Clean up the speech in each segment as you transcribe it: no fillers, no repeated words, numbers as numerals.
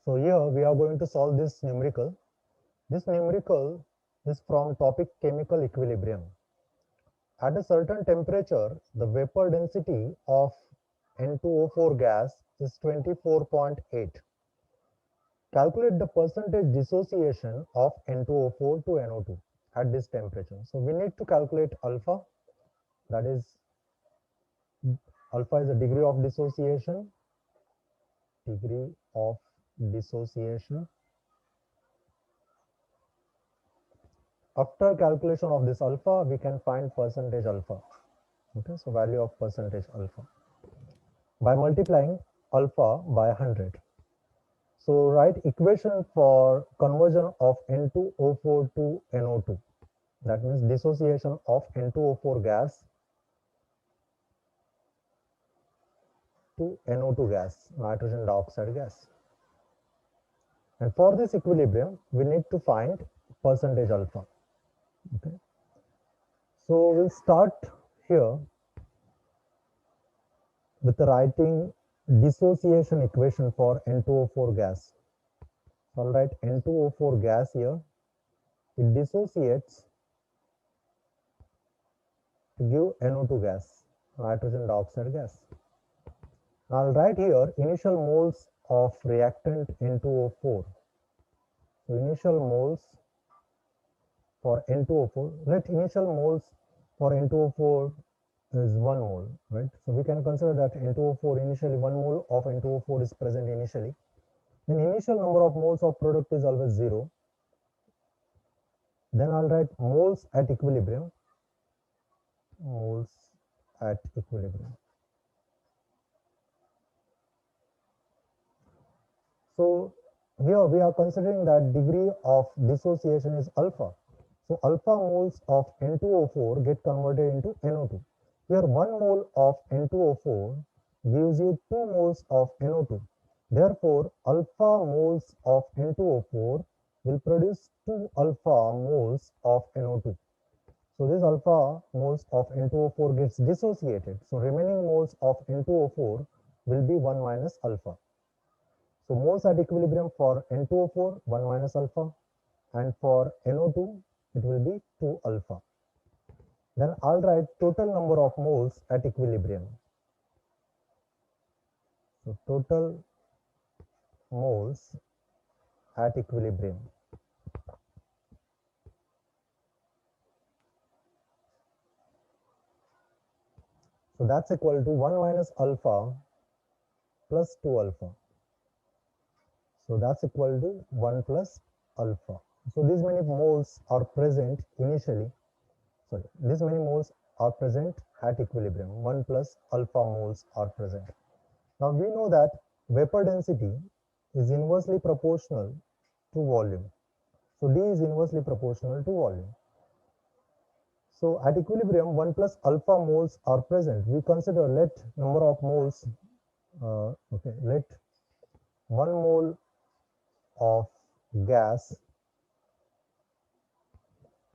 So here we are going to solve this numerical. This numerical is from topic chemical equilibrium. At a certain temperature, the vapor density of N2O4 gas is 24.8. Calculate the percentage dissociation of N2O4 to NO2 at this temperature. So we need to calculate alpha, that is alpha is the degree of dissociation, degree of dissociation. After calculation of this alpha, we can find percentage alpha. Okay, so value of percentage alpha by multiplying alpha by 100. So write equation for conversion of N2O4 to NO2. That means dissociation of N2O4 gas to NO2 gas, nitrogen dioxide gas. And for this equilibrium, we need to find percentage alpha. Okay. So we'll start here with writing dissociation equation for N2O4 gas. So I'll write N2O4 gas here. It dissociates to give NO2 gas, nitrogen dioxide gas. I'll write here initial moles of reactant N2O4. So initial moles for N2O4. Let initial moles for N2O4 is 1 mole, right? So we can consider that N2O4 initially 1 mole of N2O4 is present initially. Then initial number of moles of product is always 0. Then I'll write moles at equilibrium. Moles at equilibrium. So here we are considering that degree of dissociation is alpha. So alpha moles of N2O4 get converted into NO2. Here 1 mole of N2O4 gives you 2 moles of NO2. Therefore, alpha moles of N2O4 will produce 2 alpha moles of NO2. So this alpha moles of N2O4 gets dissociated. So remaining moles of N2O4 will be 1 minus alpha. So moles at equilibrium for N2O4, 1 minus alpha, and for NO2, it will be 2 alpha. Then I'll write total number of moles at equilibrium. So total moles at equilibrium. So that's equal to 1 minus alpha plus 2 alpha. So that's equal to 1 plus alpha. So these many moles are present initially. Sorry, these many moles are present at equilibrium. 1 plus alpha moles are present. Now we know that vapor density is inversely proportional to volume. So D is inversely proportional to volume. So at equilibrium, 1 plus alpha moles are present. We consider let number of moles, let 1 mole of gas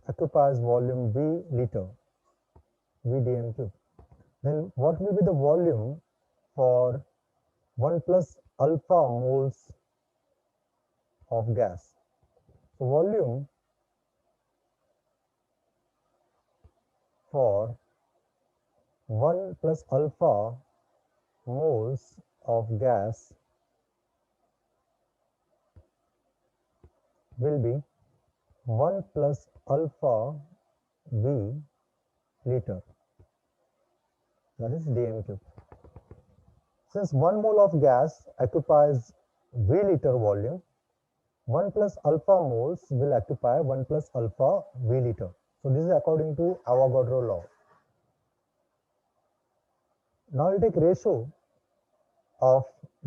occupies volume V liter, V dm cube. Then what will be the volume for 1 plus alpha moles of gas? So volume for 1 plus alpha moles of gas will be 1 plus alpha V liter, that is dm cube. Since 1 mole of gas occupies V liter volume, 1 plus alpha moles will occupy 1 plus alpha V liter. So this is according to Avogadro law. Now we'll take ratio of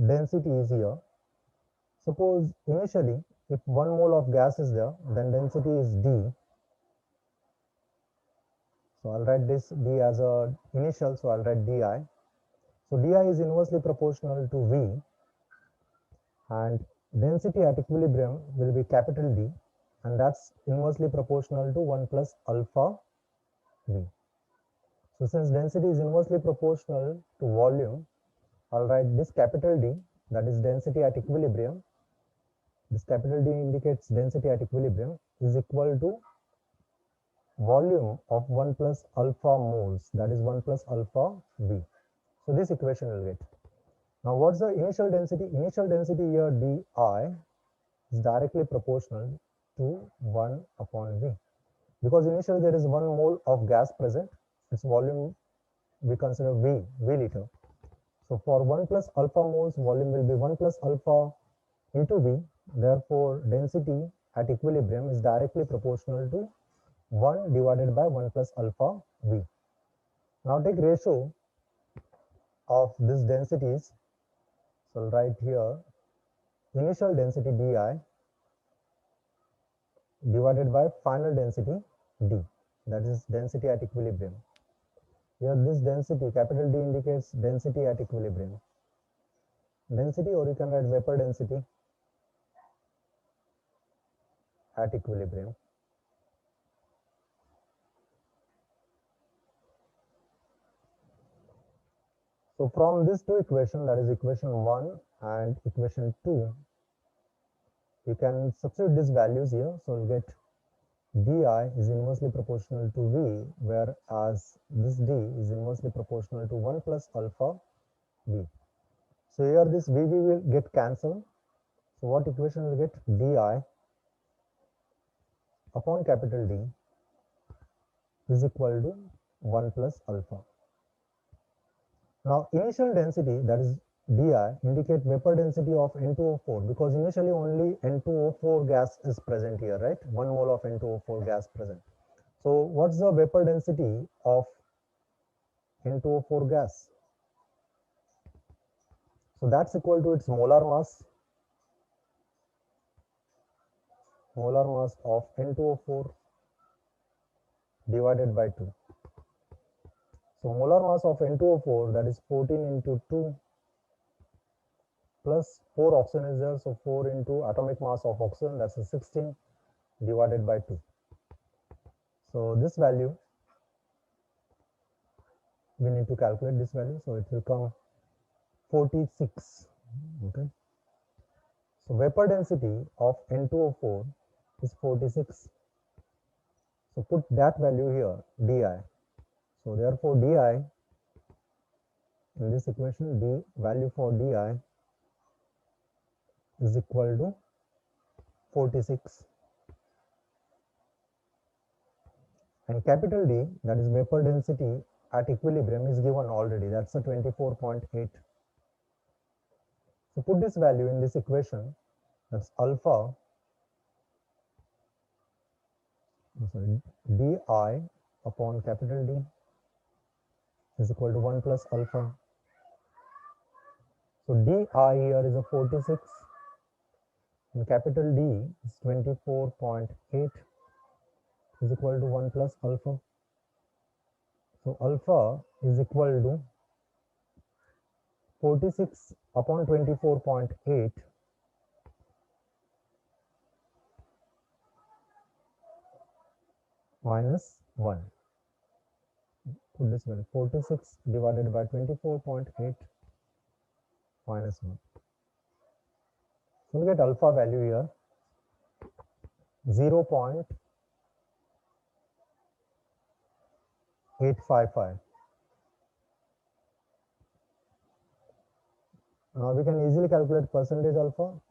density is here. Suppose initially if 1 mole of gas is there, then density is D. So I'll write this D as a initial, so I'll write Di. So Di is inversely proportional to V, and density at equilibrium will be capital D, and that's inversely proportional to 1 plus alpha V. So since density is inversely proportional to volume, I'll write this capital D, that is density at equilibrium, this capital D indicates density at equilibrium is equal to volume of 1 plus alpha moles, that is 1 plus alpha V. So this equation will get. Now what's the initial density? Initial density here di is directly proportional to 1 upon V. Because initially there is 1 mole of gas present, its volume we consider V liter. So for 1 plus alpha moles, volume will be 1 plus alpha into V. Therefore, density at equilibrium is directly proportional to 1 divided by 1 plus alpha V. Now take ratio of these densities. So I'll write here initial density di divided by final density d, that is density at equilibrium. Here this density, capital D, indicates density at equilibrium. Density, or you can write vapor density at equilibrium. So from these two equations, that is equation 1 and equation 2, you can substitute these values here. So you'll get di is inversely proportional to V, whereas this d is inversely proportional to 1 plus alpha V. So here this VV will get cancelled. So what equation will get? Di upon capital D is equal to 1 plus alpha. Now initial density, that is di, indicate vapor density of N2O4, because initially only N2O4 gas is present here, right? 1 mole of N2O4 gas present. So what's the vapor density of N2O4 gas? So that's equal to its molar mass of N2O4 divided by 2. So molar mass of N2O4, that is 14 into 2 plus 4 oxygen is there, so 4 into atomic mass of oxygen, that's a 16 divided by 2. So this value, we need to calculate this value, so it will come 46. Okay. So vapor density of N2O4 is 46. So put that value here, di. So therefore di, in this equation, d value for di is equal to 46. And capital D, that is vapor density at equilibrium, is given already. That's a 24.8. So put this value in this equation. That's alpha, di upon capital D is equal to 1 plus alpha. So di here is a 46 and capital D is 24.8 is equal to 1 plus alpha. So alpha is equal to 46 upon 24.8 minus 1. Put this value, 46 divided by 24.8 minus 1. So we get alpha value here 0.855. Now we can easily calculate percentage alpha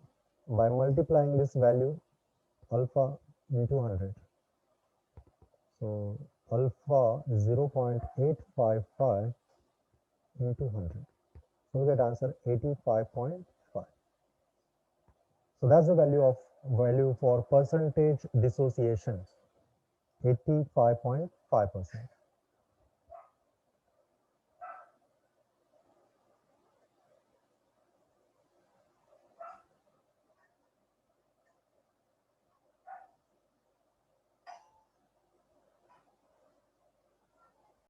by multiplying this value alpha into 100. So alpha is 0.855 into 100. So we get answer 85.5. So that's the value for percentage dissociation, 85.5%.